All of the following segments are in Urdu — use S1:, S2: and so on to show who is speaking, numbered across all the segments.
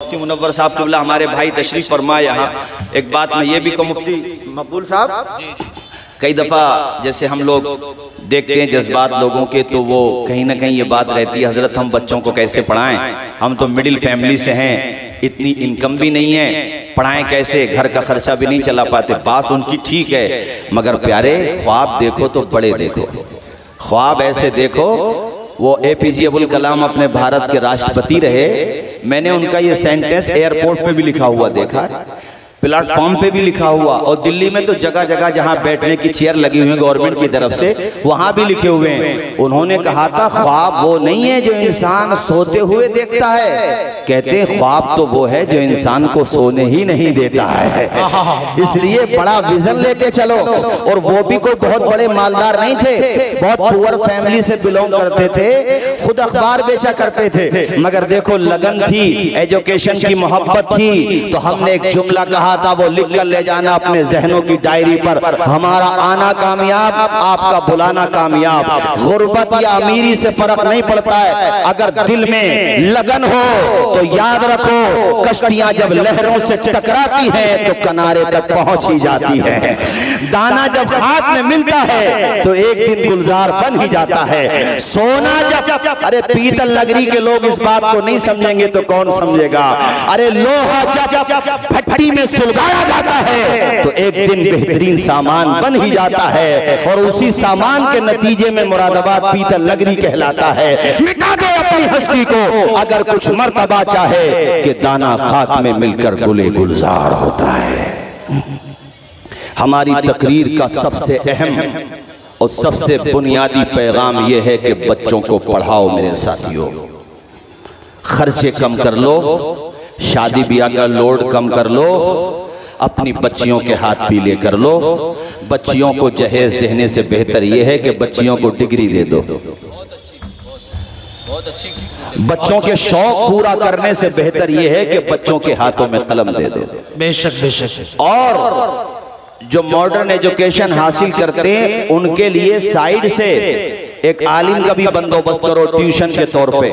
S1: مفتی منور صاحب قبلہ ہمارے بھائی تشریف فرمائے یہاں. ایک بات میں یہ بھی کہوں مفتی مقبول صاحب، کئی دفعہ جیسے ہم لوگ دیکھتے ہیں جذبات لوگوں کے، تو وہ کہیں نہ کہیں یہ بات رہتی ہے حضرت ہم بچوں کو کیسے پڑھائیں، ہم تو مڈل فیملی سے ہیں، اتنی انکم بھی نہیں ہے، پڑھائیں کیسے، گھر کا خرچہ بھی نہیں چلا پاتے. بات ان کی ٹھیک ہے، مگر پیارے خواب دیکھو تو بڑے دیکھو، خواب ایسے دیکھو. وہ اے پی جے ابوالکلام اپنے بھارت کے راشٹرپتی رہے، میں نے ان کا یہ سینٹنس ایئرپورٹ پہ بھی لکھا ہوا دیکھا، پلیٹ فارم پہ بھی لکھا ہوا، اور دلی میں تو جگہ جگہ جہاں بیٹھنے کی چیئر لگی ہوئی ہیں گورنمنٹ کی طرف سے وہاں بھی لکھے ہوئے ہیں. انہوں نے کہا تھا خواب وہ نہیں ہے جو انسان سوتے ہوئے دیکھتا ہے، کہتے ہیں خواب تو وہ ہے جو انسان کو سونے ہی نہیں دیتا ہے. اس لیے بڑا ویژن لے کے چلو. اور وہ بھی کوئی بہت بڑے مالدار نہیں تھے، بہت پور فیملی سے بلونگ کرتے تھے، خود اخبار بیچا کرتے تھے، مگر دیکھو لگن تھی، ایجوکیشن کی محبت تھی. تو ہم نے ایک جملہ کہا تھا، وہ لکھ کر لے جانا اپنے ذہنوں کی ڈائری پر، ہمارا آنا کامیاب، آپ کا بلانا کامیاب. غربت یا امیری سے فرق نہیں پڑتا ہے، اگر دل میں لگن ہو تو یاد رکھو کشتیاں جب لہروں سے ٹکراتی ہیں تو کنارے تک پہنچ ہی جاتی ہیں. دانا جب ہاتھ میں ملتا ہے تو ایک دن گلزار بن ہی جاتا ہے. سونا جب، ارے پیتل نگری کے لوگ اس بات کو نہیں سمجھیں گے تو کون سمجھے گا. ارے لوہا جب بھٹی میں سلگایا جاتا ہے تو ایک دن بہترین سامان بن ہی جاتا ہے، اور اسی سامان کے نتیجے میں مراد آباد پیتل نگری کہلاتا ہے. مٹا دے اپنی ہستی کو اگر کچھ مرتبہ چاہے کہ دانا خاک میں مل کر گلے گلزار ہوتا ہے. ہماری تقریر کا سب سے اہم اور سب سے بنیادی پیغام یہ ہے کہ بچوں کو پڑھاؤ میرے ساتھیوں. خرچے کم کر لو، شادی بیاہ کا لوڈ کم کر لو، اپنی بچیوں کے ہاتھ پیلے کر لو. بچیوں کو جہیز دینے سے بہتر یہ ہے کہ بچیوں کو ڈگری دے دو. بچوں کے شوق پورا کرنے سے بہتر یہ ہے کہ بچوں کے ہاتھوں میں قلم دے دو.
S2: بے شک بے شک.
S1: اور جو ماڈرن ایجوکیشن حاصل کرتے ہیں ان کے لیے سائیڈ سے ایک عالم کا بھی بندوبست کرو ٹیوشن کے طور پہ.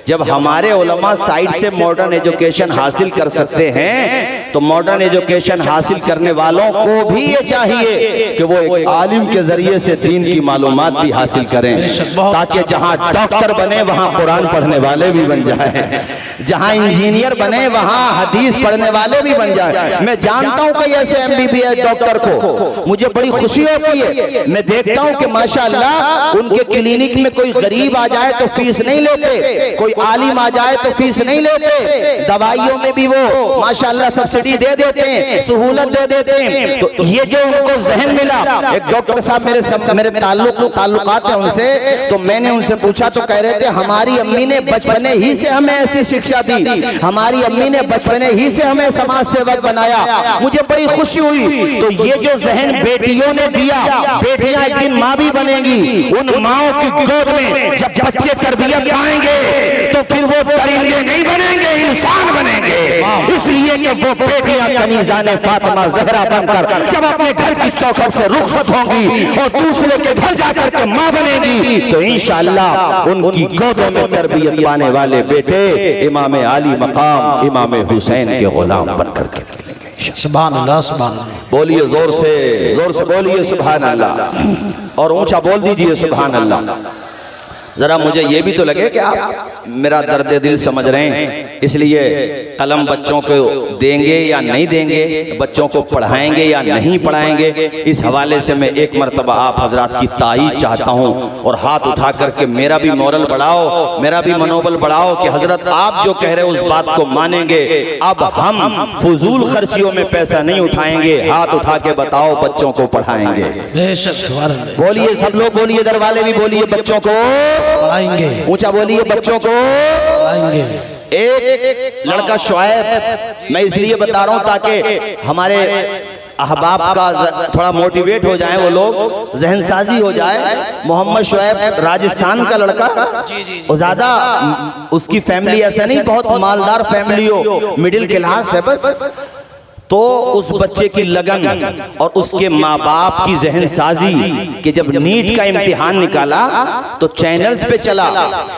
S1: جب ہمارے علماء سائیڈ سے ماڈرن ایجوکیشن حاصل کر سکتے ہیں تو ماڈرن ایجوکیشن حاصل کرنے والوں کو بھی یہ چاہیے کہ وہ ایک عالم کے ذریعے سے دین کی معلومات بھی حاصل کریں، تاکہ جہاں ڈاکٹر بنے وہاں قرآن پڑھنے والے بھی بن جائیں، جہاں انجینئر بنے وہاں حدیث پڑھنے والے بھی بن جائیں. میں جانتا ہوں کہ ایسے M B B S doctor کو مجھے بڑی خوشی ہوتی ہے. میں دیکھتا ہوں کہ ماشاءاللہ ان کے کلینک میں کوئی غریب آ جائے تو فیس نہیں لیتے، کوئی عالم آ جائے تو فیس نہیں لیتے، دوائیوں میں بھی وہ ماشاءاللہ سبسڈی دے دیتے ہیں، سہولت دے دیتے ہیں. تو یہ جو ان کو ذہن ملا، ایک ڈاکٹر صاحب میرے تعلقات ہیں ان سے، تو میں نے ان سے پوچھا تو کہہ رہے تھے ہماری امی نے بچپنے ہی سے ہمیں ایسی شکشا دی، ہماری امی نے بچپنے ہی سے ہمیں سماج سیوک بنایا. مجھے بڑی خوشی ہوئی. تو یہ جو ذہن بیٹیوں نے دیا، بیٹیاں ایک دن ماں بھی بنیں گی، ان ماؤں کی گود میں جب بچے تربیت پائیں گے تو پھر وہ پرندے نہیں بنیں گے، انسان بنیں گے. اس لیے کہ وہ بیٹیاں کنیزان فاطمہ زہرا بن کر جب اپنے گھر کی چوکھٹ سے رخصت ہوں گی اور دوسرے کے گھر جا کر کے ماں بنے گی تو انشاءاللہ ان کی گودوں میں تربیت پانے والے بیٹے امام عالی مقام امام حسین کے غلام بن کر کے نکلیں گے.
S2: سبحان اللہ سبحان اللہ.
S1: بولیے زور سے بولیے سبحان اللہ، اور اونچا بول دیجئے سبحان اللہ. ذرا مجھے یہ بھی تو لگے کہ آپ میرا درد دل سمجھ رہے ہیں، اس لیے قلم بچوں کو دیں گے یا نہیں دیں گے، بچوں کو پڑھائیں گے یا نہیں پڑھائیں گے، اس حوالے سے میں ایک مرتبہ آپ حضرات کی تائید چاہتا ہوں اور ہاتھ اٹھا کر کے میرا بھی مورل بڑھاؤ، میرا بھی منوبل بڑھاؤ کہ حضرت آپ جو کہہ رہے اس بات کو مانیں گے. اب ہم فضول خرچیوں میں پیسہ نہیں اٹھائیں گے، ہاتھ اٹھا کے بتاؤ بچوں کو پڑھائیں گے.
S2: بے شک
S1: بولیے سب لوگ بولیے، در والے بھی بولیے بچوں کو
S2: پڑھائیں گے،
S1: اونچا بولیے بچوں کو
S2: پڑھائیں گے.
S1: ایک لڑکا شعیب، میں اس لیے بتا رہا ہوں تاکہ ہمارے احباب کا تھوڑا موٹیویٹ ہو جائیں، وہ لوگ ذہن سازی ہو جائے. محمد شعیب راجستھان کا لڑکا، اور زیادہ اس کی فیملی ایسا نہیں بہت مالدار فیملی ہو، مڈل کلاس ہے بس. تو اس بچے کی لگن اور اس کے ماں باپ کی ذہن سازی کہ جب نیٹ کا امتحان نکالا تو چینلز پہ چلا،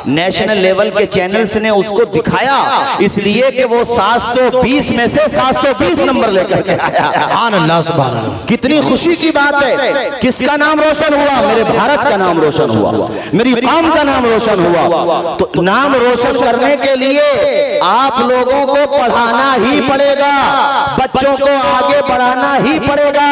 S1: نیشنل لیول کے چینلز نے اس کو دکھایا، اس لیے کہ وہ 720 میں سے 720 نمبر لے کر کے آیا۔
S2: سبحان اللہ سبحان اللہ۔
S1: کتنی خوشی کی بات ہے، کس کا نام روشن ہوا؟ میرے بھارت کا نام روشن ہوا، میری قوم کا نام روشن ہوا۔ تو نام روشن کرنے کے لیے آپ لوگوں کو پڑھانا ہی پڑے گا، بچوں کو آگے بڑھانا ہی پڑے گا۔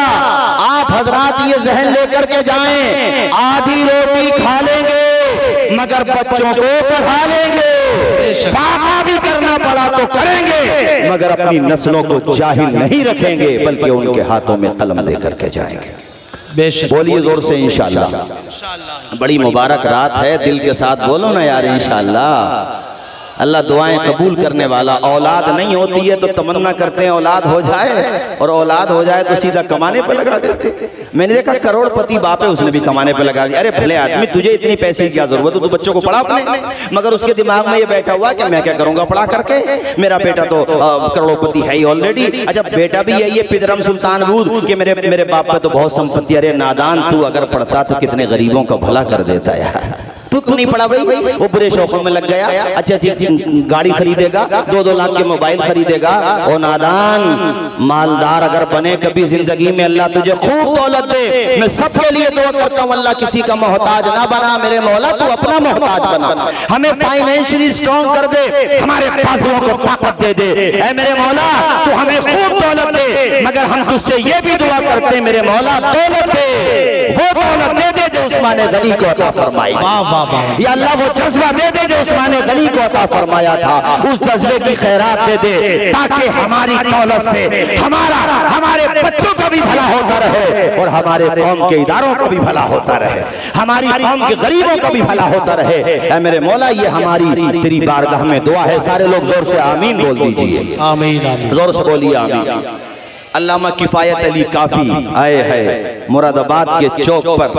S1: آپ حضرات یہ ذہن لے کر کے جائیں، آدھی روٹی کھا لیں گے مگر بچوں کو پڑھا لیں گے، فاقہ بھی کرنا پڑا تو کریں گے مگر اپنی نسلوں کو جاہل نہیں رکھیں گے، بلکہ ان کے ہاتھوں میں قلم دے کر کے جائیں گے۔
S2: بے شک۔
S1: بولیے زور سے انشاءاللہ۔ بڑی مبارک رات ہے، دل کے ساتھ بولو نا یار انشاءاللہ۔ اللہ دعائیں قبول کرنے والا۔ اولاد نہیں ہوتی ہے تو تمنا کرتے ہیں اولاد ہو جائے، اور اولاد ہو جائے تو سیدھا کمانے پہ لگا دیتے۔ میں نے دیکھا کروڑ پتی باپ ہے، اس نے بھی کمانے پہ لگا دیا۔ ارے بھلے آدمی، تجھے اتنی پیسے کی کیا ضرورت ہے، تو بچوں کو پڑھا اپنے، مگر اس کے دماغ میں یہ بیٹھا ہوا کہ میں کیا کروں گا پڑھا کر کے، میرا بیٹا تو کروڑ پتی ہے ہی آلریڈی۔ اچھا بیٹا بھی یہی ہے پدرم سلطان بود کہ میرے باپ پہ تو بہت سمپتی۔ ارے نادان، تو اگر پڑھتا تو کتنے غریبوں کا بھلا کر دیتا یار۔ تو کیوں نہیں پڑھا بھائی؟ وہ برے شوقوں میں لگ گیا، اچھا گاڑی خریدے گا، 2 لاکھ کے موبائل خریدے گا۔ او نادان، مالدار اگر بنے کبھی زندگی میں، اللہ تجھے خوب دولت دے۔ میں سب کے لیے دعا کرتا ہوں اللہ کسی کا محتاج نہ بنا میرے مولا، تو اپنا محتاج بنا، ہمیں فائنینشلی سٹرونگ کر دے، ہمارے بازوؤں کو طاقت دے دے۔ اے میرے مولا تو ہمیں خوب دولت دے، مگر ہم تجھ سے یہ بھی دعا کرتے ہیں میرے مولا دولت دے، وہ دولت دے دے جو عثمان غنی کو عطا فرمائی۔ یا اللہ وہ جذبہ دے دے جو عثمان غنی کو عطا فرمایا تھا، اس جذبے کی خیرات دے دے تاکہ ہماری دولت سے ہمارے بچوں کا بھی بھلا ہوتا رہے، اور ہمارے قوم کے اداروں کا بھی بھلا ہوتا رہے، ہماری قوم کے غریبوں کا بھی بھلا ہوتا رہے۔ اے میرے مولا یہ ہماری تیری بارگاہ میں دعا ہے۔ سارے لوگ زور سے آمین بول دیجئے،
S2: آمین آمین،
S1: زور سے بولیے آمین۔ علامہ کفایت علی کافی آئے ہیں مراد آباد کے چوک پر،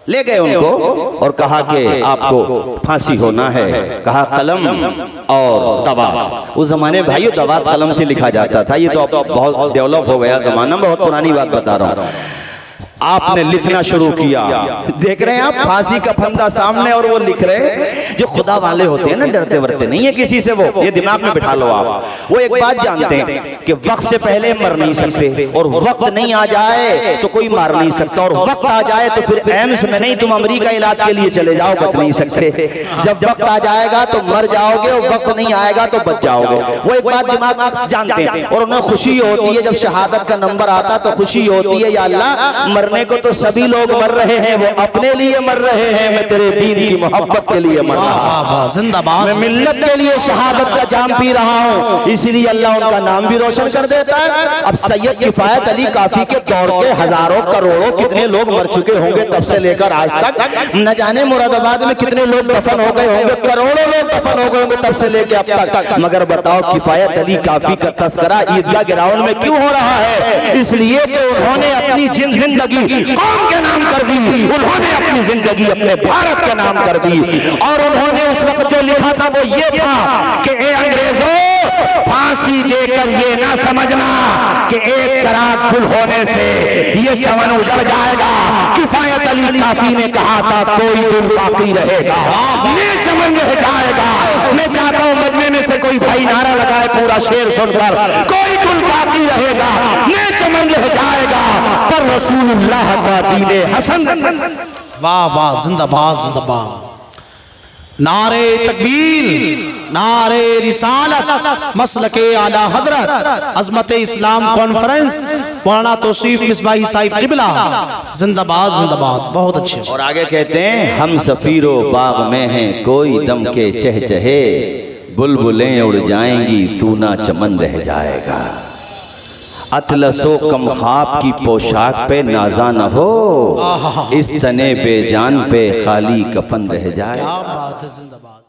S1: لے گئے ان کو اور کہا کہ آپ کو پھانسی ہونا ہے۔ کہا قلم اور دوات۔ اس زمانے بھائیو دوات قلم سے لکھا جاتا تھا، یہ تو اب بہت ڈیولپ ہو گیا زمانہ، بہت پرانی بات بتا رہا ہوں۔ آپ نے لکھنا شروع کیا، دیکھ رہے ہیں آپ پھانسی کا پھندا سامنے، اور وہ لکھ رہے۔ جو خدا والے ہوتے ہیں نا ڈرتے ورتے نہیں ہے کسی سے، وہ یہ دماغ میں بٹھا لو آپ، وہ ایک بات جانتے ہیں کہ وقت سے پہلے مر نہیں سکتے، اور وقت نہیں آ جائے تو کوئی مار نہیں سکتا، اور وقت آ جائے تو پھر ایمس میں نہیں، تم امریکہ علاج کے لیے چلے جاؤ، بچ نہیں سکتے۔ جب وقت آ جائے گا تو مر جاؤ گے، اور وقت نہیں آئے گا تو بچ جاؤ گے، وہ ایک بات دماغ جانتے ہیں۔ اور انہیں خوشی ہوتی ہے جب شہادت کا نمبر آتا تو خوشی ہوتی ہے، یا اللہ مرنے کو تو سبھی لوگ مر رہے ہیں، وہ اپنے لیے مر رہے ہیں، میں تیرے دین کی محبت کے لیے مر رہا ہوں،
S2: زندہ باد،
S1: میں ملت کے لیے شہادت کا جام پی رہا ہوں، اسی لیے اللہ ان کا نام بھی روشن کر دیتا ہے۔ اب سید کفایت علی کافی کے دور کے ہزاروں کروڑوں کتنے لوگ مر چکے ہوں گے تب سے لے کر آج تک، نہ جانے مراد آباد میں کتنے لوگ دفن ہو گئے ہوں گے، کروڑوں لوگ دفن ہو گئے ہوں گے تب سے لے کے اب تک، مگر بتاؤ کفایت علی کافی کا تذکرہ عیدگاہ گراؤنڈ میں کیوں ہو رہا ہے؟ اس لیے کہ انہوں نے اپنی زندگی قوم کے نام کر دی، انہوں نے اپنی زندگی اپنے بھارت کے نام کر دی، اور انہوں نے اس وقت جو لکھا تھا وہ یہ تھا کہ اے انگریزوں پھانسی دے کر یہ نہ سمجھنا کہ ایک چراغ گل ہونے سے یہ چمن اجڑ جائے گا۔ کفایت علی کافی نے کہا تھا کوئی گل باقی رہے گا، یہ چمن رہ جائے گا۔ میں چاہتا ہوں مجمع میں سے کوئی بھائی نعرہ لگائے پورا شعر سن کر، کوئی گل باقی رہے گا، یہ چمن رہ جائے گا، پر رسول اللہ کا دین حسن۔
S2: واہ واہ، زندہ باد زندہ باد، نعرے تکبیر، نعرے رسالت، مسلک اعلی حضرت عظمت اسلام کانفرنس مولانا توصیف مصباحی صاحب قبلہ، زندہ باد زندہ باد، بہت اچھے۔
S1: اور آگے کہتے ہیں ہم سفیر و باغ میں ہیں کوئی دم کے چہچہے، بلبلیں اڑ جائیں گی سونا چمن رہ جائے گا، اطلس و کم خواب کی پوشاک پہ نازا نہ ہو، اس تنے بے جان پہ خالی کفن رہ جائے گا۔
S2: کیا بات ہے، زندہ باد۔